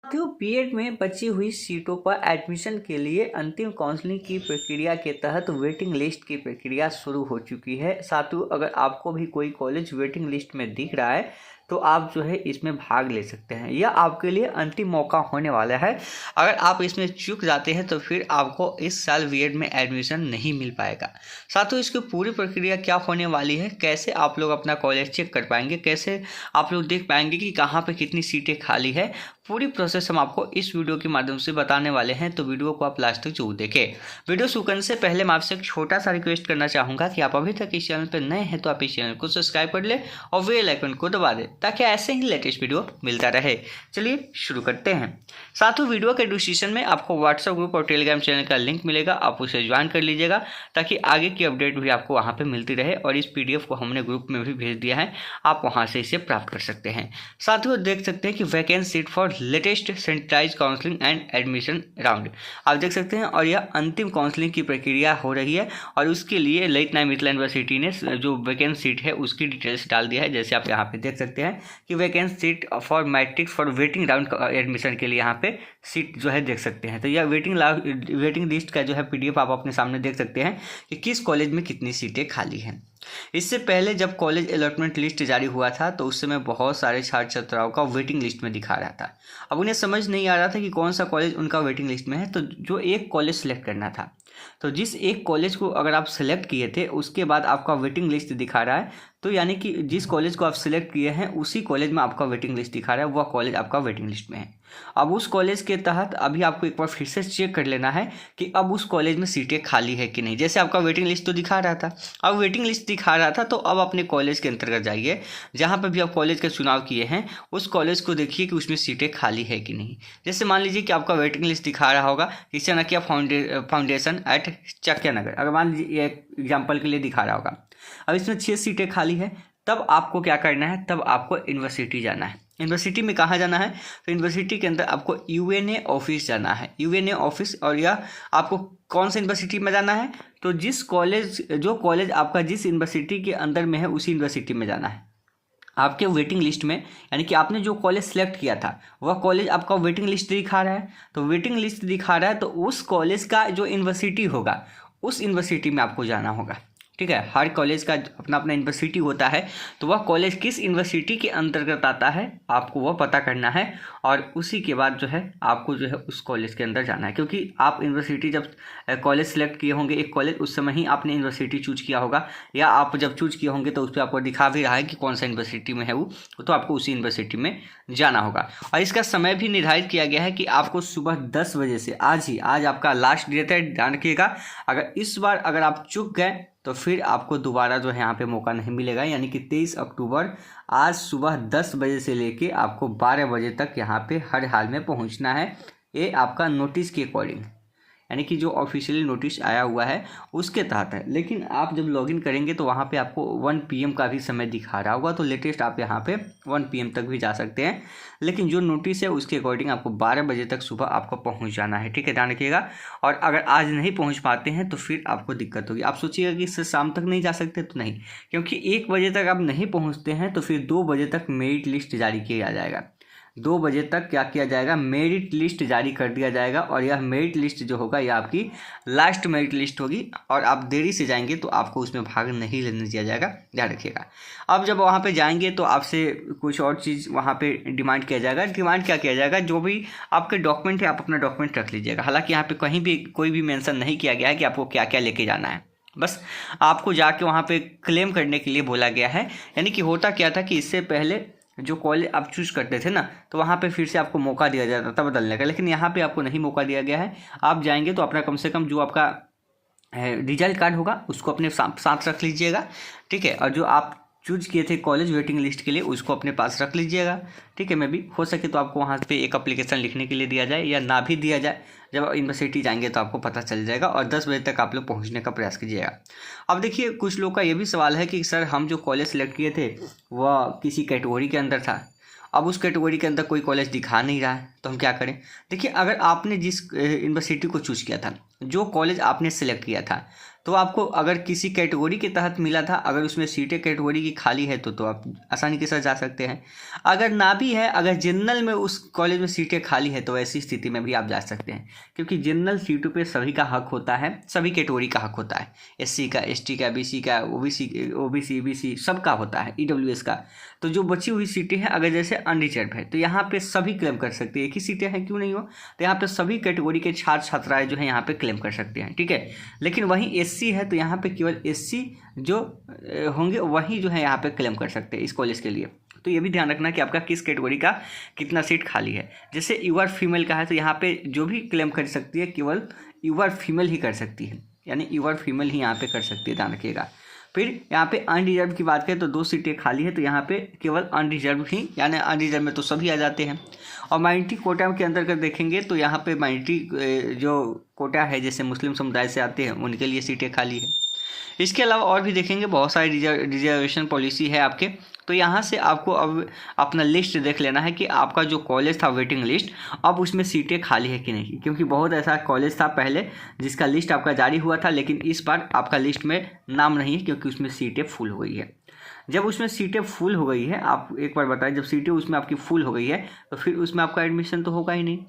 साथियों, बीएड में बची हुई सीटों पर एडमिशन के लिए अंतिम काउंसलिंग की प्रक्रिया के तहत वेटिंग लिस्ट की प्रक्रिया शुरू हो चुकी है। साथियों, अगर आपको भी कोई कॉलेज वेटिंग लिस्ट में दिख रहा है तो आप जो है इसमें भाग ले सकते हैं। यह आपके लिए अंतिम मौका होने वाला है। अगर आप इसमें चूक जाते हैं तो फिर आपको इस साल बीएड में एडमिशन नहीं मिल पाएगा। साथियों, इसकी पूरी प्रक्रिया क्या होने वाली है, कैसे आप लोग अपना कॉलेज चेक कर पाएंगे, कैसे आप लोग देख पाएंगे कि कहाँ पे कितनी सीटें खाली है, पूरी प्रोसेस हम आपको इस वीडियो के माध्यम से बताने वाले हैं। तो वीडियो को आप लास्ट तक जरूर देखें। वीडियो शुरू करने से पहले मैं आपसे एक छोटा सा रिक्वेस्ट करना चाहूँगा कि आप अभी तक इस चैनल पर नए हैं तो आप इस चैनल को सब्सक्राइब कर ले और बेल आइकन को दबा दें ताकि ऐसे ही लेटेस्ट वीडियो मिलता रहे। चलिए शुरू करते हैं। साथियों, वीडियो के डिस्क्रिप्शन में आपको व्हाट्सएप ग्रुप और टेलीग्राम चैनल का लिंक मिलेगा, आप उसे ज्वाइन कर लीजिएगा ताकि आगे की अपडेट भी आपको वहाँ पर मिलती रहे। और इस PDF को हमने ग्रुप में भी भेज दिया है, आप वहाँ से इसे प्राप्त कर सकते हैं। साथियों, देख सकते हैं कि vacancy seat for latest centralised counselling and admission round आप देख सकते हैं। और यह अंतिम काउंसलिंग की प्रक्रिया हो रही है और उसके लिए ललित नारायण मिथिला यूनिवर्सिटी ने जो वैकेंसी सीट है उसकी डिटेल्स डाल दिया है। जैसे आप यहाँ पे देख सकते हैं कि vacancy seat for matrix for waiting round admission के लिए यहाँ पे सीट जो है देख सकते हैं। तो यह वेटिंग लिस्ट का जो है PDF आप अपने सामने देख सकते हैं कि किस कॉलेज में कितनी सीटें खाली हैं। इससे पहले जब कॉलेज अलॉटमेंट लिस्ट जारी हुआ था तो उस समय बहुत सारे छात्र छात्राओं का वेटिंग लिस्ट में दिखा रहा था। अब उन्हें समझ नहीं आ रहा था कि कौन सा कॉलेज उनका वेटिंग लिस्ट में है, तो जो एक कॉलेज सेलेक्ट करना था। तो जिस एक कॉलेज को अगर आप सेलेक्ट किए थे उसके बाद आपका वेटिंग लिस्ट दिखा रहा है, तो यानी कि जिस कॉलेज को आप सिलेक्ट किए हैं उसी कॉलेज में आपका वेटिंग लिस्ट दिखा रहा है, वह कॉलेज आपका वेटिंग लिस्ट में है। अब उस कॉलेज के तहत अभी आपको एक बार फिर से चेक कर लेना है कि अब उस कॉलेज में सीटें खाली है कि नहीं। जैसे आपका वेटिंग लिस्ट तो दिखा रहा था, अब वेटिंग लिस्ट दिखा रहा था तो अब अपने कॉलेज के अंतर्गत जाइए, जहाँ पर भी आप कॉलेज का चुनाव किए हैं उस कॉलेज को देखिए कि उसमें सीटें खाली है कि नहीं। जैसे मान लीजिए कि आपका वेटिंग लिस्ट दिखा रहा होगा कि चाणक्य फाउंडेशन एट चकिया नगर, अगर मान लीजिए एक एग्जाम्पल के लिए दिखा रहा होगा। अब इसमें 6 सीटें खाली है, तब आपको क्या करना है, तब आपको यूनिवर्सिटी जाना है। यूनिवर्सिटी में कहाँ जाना है, तो यूनिवर्सिटी के अंदर आपको UNA ऑफिस जाना है, UNA ऑफिस। और यह आपको कौन सी यूनिवर्सिटी में जाना है, तो जो कॉलेज आपका जिस यूनिवर्सिटी के अंदर में है उसी यूनिवर्सिटी में जाना है। आपके वेटिंग लिस्ट में यानी कि आपने जो कॉलेज सेलेक्ट किया था वह कॉलेज आपका वेटिंग लिस्ट दिखा रहा है, तो वेटिंग लिस्ट दिखा रहा है तो उस कॉलेज का जो यूनिवर्सिटी होगा उस यूनिवर्सिटी में आपको जाना होगा। ठीक है, हर कॉलेज का अपना अपना यूनिवर्सिटी होता है, तो वह कॉलेज किस यूनिवर्सिटी के अंतर्गत आता है आपको वह पता करना है और उसी के बाद जो है आपको जो है उस कॉलेज के अंदर जाना है। क्योंकि आप यूनिवर्सिटी जब कॉलेज सेलेक्ट किए होंगे एक कॉलेज, उस समय ही आपने यूनिवर्सिटी चूज किया होगा, या आप जब चूज किए होंगे तो उस पर आपको दिखा भी रहा है कि कौन सा यूनिवर्सिटी में है वो, तो आपको उसी यूनिवर्सिटी में जाना होगा। और इसका समय भी निर्धारित किया गया है कि आपको सुबह 10 बजे से, आज आपका लास्ट डेट है, ध्यान रखिएगा। अगर इस बार अगर आप चूक गए तो फिर आपको दोबारा जो है यहाँ पे मौका नहीं मिलेगा। यानी कि 23 अक्टूबर आज सुबह 10 बजे से लेके आपको 12 बजे तक यहाँ पे हर हाल में पहुँचना है। ये आपका नोटिस के अकॉर्डिंग, यानी कि जो ऑफिशियली नोटिस आया हुआ है उसके तहत है। लेकिन आप जब लॉगिन करेंगे तो वहाँ पे आपको 1 PM का भी समय दिखा रहा होगा, तो लेटेस्ट आप यहाँ पे 1 PM तक भी जा सकते हैं। लेकिन जो नोटिस है उसके अकॉर्डिंग आपको 12 बजे तक सुबह आपको पहुँच जाना है। ठीक है, ध्यान रखिएगा। और अगर आज नहीं पहुँच पाते हैं तो फिर आपको दिक्कत होगी। आप सोचिएगा कि इससे शाम तक नहीं जा सकते, तो नहीं, क्योंकि 1 बजे तक आप नहीं पहुँचते हैं तो फिर 2 बजे तक मेरिट लिस्ट जारी किया जाएगा। 2 बजे तक क्या किया जाएगा, मेरिट लिस्ट जारी कर दिया जाएगा। और यह मेरिट लिस्ट जो होगा यह आपकी लास्ट मेरिट लिस्ट होगी और आप देरी से जाएंगे तो आपको उसमें भाग नहीं लेने दिया जाएगा, ध्यान रखिएगा। अब जब वहाँ पे जाएंगे तो आपसे कुछ और चीज़ वहाँ पे डिमांड किया जाएगा। डिमांड क्या किया जाएगा, जो भी आपके डॉक्यूमेंट है आप अपना डॉक्यूमेंट रख लीजिएगा। हालांकि यहाँ पे कहीं भी कोई भी मेंशन नहीं किया गया है कि आपको क्या क्या लेके जाना है, बस आपको जाके वहाँ पे क्लेम करने के लिए बोला गया है। यानी कि होता क्या था कि इससे पहले जो कॉलेज आप चूज करते थे ना, तो वहाँ पे फिर से आपको मौका दिया जाता था बदलने का, लेकिन यहाँ पे आपको नहीं मौका दिया गया है। आप जाएंगे तो अपना कम से कम जो आपका रिजल्ट कार्ड होगा उसको अपने साथ रख लीजिएगा। ठीक है, और जो आप चूज किए थे कॉलेज वेटिंग लिस्ट के लिए उसको अपने पास रख लीजिएगा। ठीक है, मैं भी हो सके तो आपको वहाँ पे एक एप्लीकेशन लिखने के लिए दिया जाए या ना भी दिया जाए, जब आप यूनिवर्सिटी जाएंगे तो आपको पता चल जाएगा। और 10 बजे तक आप लोग पहुँचने का प्रयास कीजिएगा। अब देखिए, कुछ लोग का ये भी सवाल है कि सर हम जो कॉलेज सेलेक्ट किए थे वह किसी कैटेगरी के अंदर था, अब उस कैटेगरी के अंदर कोई कॉलेज दिखा नहीं रहा है, तो हम क्या करें। देखिए, अगर आपने जिस यूनिवर्सिटी को चूज किया था, जो कॉलेज आपने सेलेक्ट किया था, तो आपको अगर किसी कैटेगरी के तहत मिला था, अगर उसमें सीटें कैटेगरी की खाली है तो आप आसानी के साथ जा सकते हैं। अगर ना भी है, अगर जनरल में उस कॉलेज में सीटें खाली है तो ऐसी स्थिति में भी आप जा सकते हैं, क्योंकि जनरल सीटों पे सभी का हक होता है, सभी कैटेगरी का हक होता है, SC का, ST का, BC का, OBC EBC सबका होता है, EWS का। तो जो बची हुई सीटें हैं अगर जैसे अनरिजर्व है तो यहाँ पे सभी क्लेम कर सकते हैं। एक ही सीटें हैं क्यों नहीं हो, तो यहाँ पे सभी कैटेगरी के छात्र छात्राएं जो है यहाँ पे क्लेम कर सकते हैं, ठीक है। लेकिन वहीं SC है तो यहाँ पे केवल SC जो होंगे वही जो है यहाँ पे क्लेम कर सकते हैं इस कॉलेज के लिए। तो ये भी ध्यान रखना कि आपका किस कैटेगरी का कितना सीट खाली है। जैसे यूआर फीमेल का है तो यहाँ पे जो भी क्लेम कर सकती है केवल यूआर फीमेल ही कर सकती है, यानी यूआर फीमेल ही यहाँ पे कर सकती है, ध्यान रखिएगा। फिर यहाँ पे अनरिजर्व की बात करें तो 2 सीटें खाली है तो यहाँ पे केवल अनरिजर्व ही, यानी अनरिजर्व में तो सभी आ जाते हैं। और माइनॉरिटी कोटा के अंतर्गत देखेंगे तो यहाँ पे माइनॉरिटी जो कोटा है जैसे मुस्लिम समुदाय से आते हैं उनके लिए सीटें खाली है। इसके अलावा और भी देखेंगे बहुत सारी रिजर्वेशन पॉलिसी है आपके। तो यहाँ से आपको अब अपना लिस्ट देख लेना है कि आपका जो कॉलेज था वेटिंग लिस्ट, अब उसमें सीटें खाली है कि नहीं, क्योंकि बहुत ऐसा कॉलेज था पहले जिसका लिस्ट आपका जारी हुआ था लेकिन इस बार आपका लिस्ट में नाम नहीं है क्योंकि उसमें सीटें फुल हो गई है। जब उसमें सीटें फुल हो गई है, आप एक बार बताएं, जब सीटें उसमें आपकी फुल हो गई है तो फिर उसमें आपका एडमिशन तो होगा ही नहीं,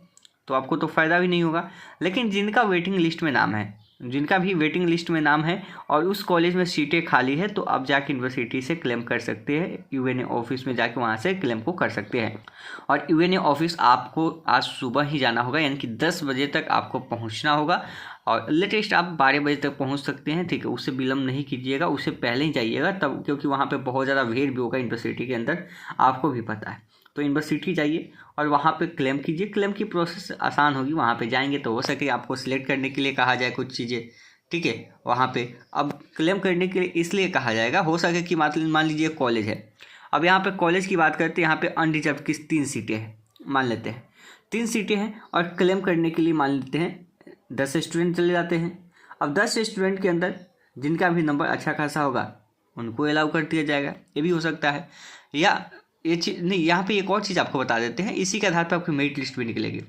तो आपको तो फ़ायदा भी नहीं होगा। लेकिन जिनका वेटिंग लिस्ट में नाम है, जिनका भी वेटिंग लिस्ट में नाम है और उस कॉलेज में सीटें खाली है तो आप जाके यूनिवर्सिटी से क्लेम कर सकते हैं, UNA ऑफिस में जाके वहाँ से क्लेम को कर सकते हैं। और UNA ऑफिस आपको आज सुबह ही जाना होगा, यानी कि 10 बजे तक आपको पहुँचना होगा और लेटेस्ट आप 12 बजे तक पहुँच सकते हैं, ठीक है। उससे विलम्ब नहीं कीजिएगा, उससे पहले ही जाइएगा तब, क्योंकि वहाँ पर बहुत ज़्यादा भीड़ भी होगा यूनिवर्सिटी के अंदर, आपको भी पता है। तो यूनिवर्सिटी जाइए और वहाँ पे क्लेम कीजिए। क्लेम की प्रोसेस आसान होगी, वहाँ पे जाएंगे तो हो सके आपको सिलेक्ट करने के लिए कहा जाए कुछ चीज़ें, ठीक है। वहाँ पे अब क्लेम करने के लिए इसलिए कहा जाएगा, हो सके कि मान लीजिए कॉलेज है, अब यहाँ पे कॉलेज की बात करते हैं, यहाँ पे अनरिजर्व की 3 सीटें हैं, मान लेते हैं 3 सीटें हैं और क्लेम करने के लिए मान लेते हैं 10 स्टूडेंट चले जाते हैं। अब 10 स्टूडेंट के अंदर जिनका भी नंबर अच्छा खासा होगा उनको अलाउ कर दिया जाएगा, ये भी हो सकता है। या ये चीज़ नहीं, यहाँ पे एक और चीज़ आपको बता देते हैं, इसी के आधार पर आपकी मेरिट लिस्ट भी निकलेगी।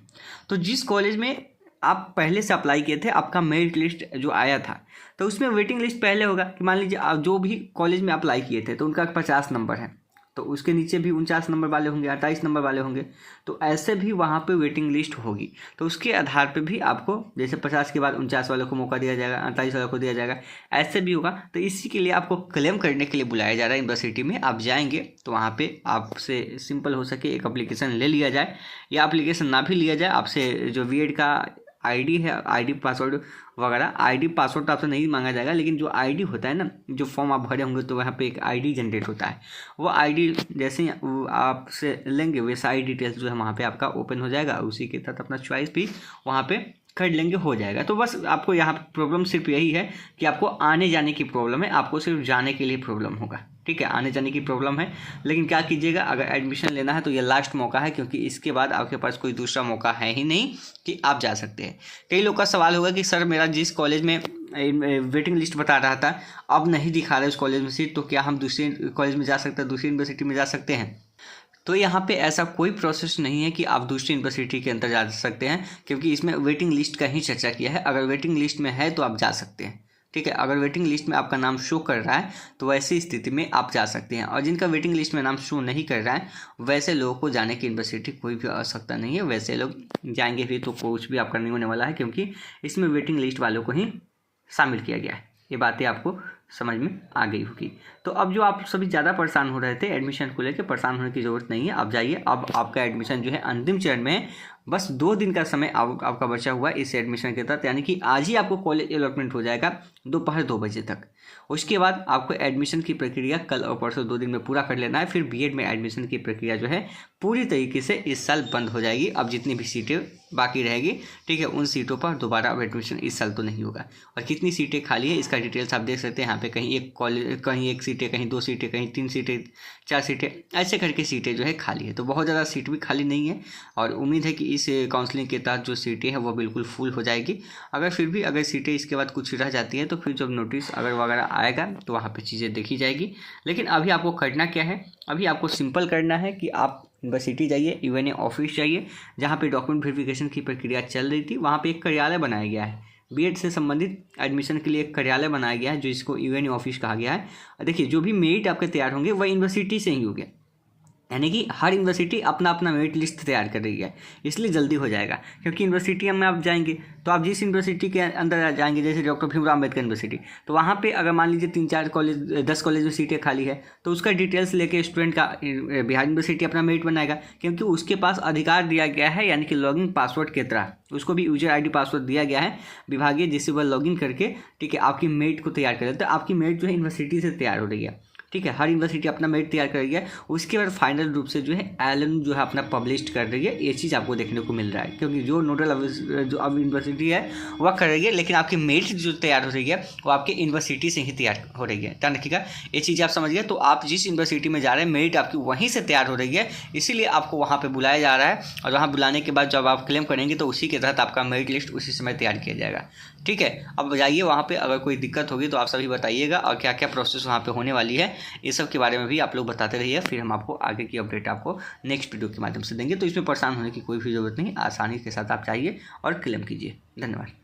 तो जिस कॉलेज में आप पहले से अप्लाई किए थे, आपका मेरिट लिस्ट जो आया था तो उसमें वेटिंग लिस्ट पहले होगा कि मान लीजिए आप जो भी कॉलेज में अप्लाई किए थे तो उनका 50 नंबर है, तो उसके नीचे भी 49 नंबर वाले होंगे, 28 नंबर वाले होंगे, तो ऐसे भी वहाँ पे वेटिंग लिस्ट होगी। तो उसके आधार पे भी आपको जैसे 50 के बाद 49 वालों को मौका दिया जाएगा, 28 वालों को दिया जाएगा, ऐसे भी होगा। तो इसी के लिए आपको क्लेम करने के लिए बुलाया जा रहा है यूनिवर्सिटी में। आप जाएंगे तो वहाँ पे आपसे सिंपल हो सके एक एप्लीकेशन ले लिया जाए, या एप्लीकेशन ना भी लिया जाए, आपसे जो बीएड का आईडी है, आईडी पासवर्ड वगैरह, आईडी पासवर्ड तो आपसे नहीं मांगा जाएगा, लेकिन जो आईडी होता है ना, जो फॉर्म आप भरे होंगे तो वहाँ पे एक आईडी जनरेट होता है, वो आईडी जैसे ही आपसे लेंगे वैसा आई डिटेल्स जो है वहाँ पे आपका ओपन हो जाएगा, उसी के साथ अपना चॉइस भी वहाँ पे कर लेंगे, हो जाएगा। तो बस आपको यहाँ प्रॉब्लम सिर्फ यही है कि आपको आने जाने की प्रॉब्लम है, आपको सिर्फ जाने के लिए प्रॉब्लम होगा, ठीक है, आने जाने की प्रॉब्लम है। लेकिन क्या कीजिएगा, अगर एडमिशन लेना है तो ये लास्ट मौका है, क्योंकि इसके बाद आपके पास कोई दूसरा मौका है ही नहीं कि आप जा सकते हैं। कई लोग का सवाल होगा कि सर मेरा जिस कॉलेज में वेटिंग लिस्ट बता रहा था अब नहीं दिखा रहा है उस कॉलेज में सीट, तो क्या हम दूसरे कॉलेज में जा सकते हैं, दूसरी यूनिवर्सिटी में जा सकते हैं? तो यहाँ पे ऐसा कोई प्रोसेस नहीं है कि आप दूसरी यूनिवर्सिटी के अंदर जा सकते हैं, क्योंकि इसमें वेटिंग लिस्ट का ही चर्चा किया है। अगर वेटिंग लिस्ट में है तो आप जा सकते हैं, ठीक है। अगर वेटिंग लिस्ट में आपका नाम शो कर रहा है तो वैसी स्थिति में आप जा सकते हैं, और जिनका वेटिंग लिस्ट में नाम शो नहीं कर रहा है वैसे लोगों को जाने की यूनिवर्सिटी कोई भी आवश्यकता नहीं है। वैसे लोग जाएंगे भी तो कुछ भी आपका नहीं होने वाला है, क्योंकि इसमें वेटिंग लिस्ट वालों को ही शामिल किया गया है। ये बातें आपको समझ में आ गई होगी। तो अब जो आप सभी ज़्यादा परेशान हो रहे थे एडमिशन को लेकर, परेशान होने की ज़रूरत नहीं है। आप जाइए, अब आपका एडमिशन जो है अंतिम चरण में है, बस 2 दिन का समय आपका बचा हुआ है इस एडमिशन के तहत, यानी कि आज ही आपको कॉलेज अलॉटमेंट हो जाएगा दोपहर 2 बजे तक। उसके बाद आपको एडमिशन की प्रक्रिया कल और परसों 2 दिन में पूरा कर लेना है। फिर बीएड में एडमिशन की प्रक्रिया जो है पूरी तरीके से इस साल बंद हो जाएगी। अब जितनी भी सीटें बाकी रहेगी, ठीक है, उन सीटों पर दोबारा अब एडमिशन इस साल तो नहीं होगा। और कितनी सीटें खाली है इसका डिटेल्स आप देख सकते हैं यहाँ पे, कहीं एक कॉलेज, कहीं 1 सीटें, कहीं 2 सीटें, कहीं 3 सीटें, 4 सीटें, ऐसे करके सीटें जो है खाली है। तो बहुत ज़्यादा सीट भी खाली नहीं है, और उम्मीद है कि इस काउंसलिंग के तहत जो सीटें हैं वो बिल्कुल फुल हो जाएगी। अगर फिर भी अगर सीटें इसके बाद कुछ रह जाती हैं तो फिर जब नोटिस अगर वगैरह आएगा तो वहाँ पे चीज़ें देखी जाएगी। लेकिन अभी आपको करना क्या है, अभी आपको सिंपल करना है कि आप यूनिवर्सिटी जाइए, यूएनए ऑफिस जाइए, जहाँ पे डॉक्यूमेंट वेरिफिकेशन की प्रक्रिया चल रही थी, वहाँ पे एक कार्यालय बनाया गया है, बीएड से संबंधित एडमिशन के लिए एक कार्यालय बनाया गया है जो इसको यूएनओ ऑफिस कहा गया है। देखिए जो भी मेरिट आपके तैयार होंगे वह यूनिवर्सिटी से ही होंगे, यानी कि हर यूनिवर्सिटी अपना अपना मेरिट लिस्ट तैयार कर रही है, इसलिए जल्दी हो जाएगा। क्योंकि यूनिवर्सिटी में आप जाएंगे तो आप जिस यूनिवर्सिटी के अंदर जाएंगे, जैसे डॉक्टर भीमराव अम्बेडकर यूनिवर्सिटी, तो वहाँ पे अगर मान लीजिए 3-4 कॉलेज 10 कॉलेज में सीटें खाली है तो उसका डिटेल्स लेके स्टूडेंट का बिहार यूनिवर्सिटी अपना मेरिट बनाएगा, क्योंकि उसके पास अधिकार दिया गया है, यानी कि लॉगिन पासवर्ड के तरह उसको भी यूजर आईडी पासवर्ड दिया गया है विभागीय, जिससे वह लॉगिन करके ठीक है आपकी मेरिट को तैयार कर देता है। आपकी मेरिट जो है यूनिवर्सिटी से तैयार हो रही है, ठीक है, हर यूनिवर्सिटी अपना मेरिट तैयार कर रही है। उसके बाद फाइनल रूप से जो है एलन जो है अपना पब्लिश कर रही है, ये चीज़ आपको देखने को मिल रहा है, क्योंकि जो नोडल जो अब यूनिवर्सिटी है वह कर रही है, लेकिन आपकी मेरिट जो तैयार हो रही है वो आपके यूनिवर्सिटी से ही तैयार हो रही है। ध्यान रखिएगा, ये चीज़ आप समझ गए। तो आप जिस यूनिवर्सिटी में जा रहे हैं मेरिट आपकी वहीं से तैयार हो रही है, इसीलिए आपको वहाँ पर बुलाया जा रहा है, और वहाँ बुलाने के बाद जब आप क्लेम करेंगे तो उसी के तहत आपका मेरिट लिस्ट उसी समय तैयार किया जाएगा। ठीक है, अब जाइए वहाँ पे, अगर कोई दिक्कत होगी तो आप सभी बताइएगा, और क्या क्या प्रोसेस वहाँ पे होने वाली है ये सब के बारे में भी आप लोग बताते रहिए। फिर हम आपको आगे की अपडेट आपको नेक्स्ट वीडियो के माध्यम से देंगे। तो इसमें परेशान होने की कोई भी ज़रूरत नहीं, आसानी के साथ आप चाहिए और क्लेम कीजिए। धन्यवाद।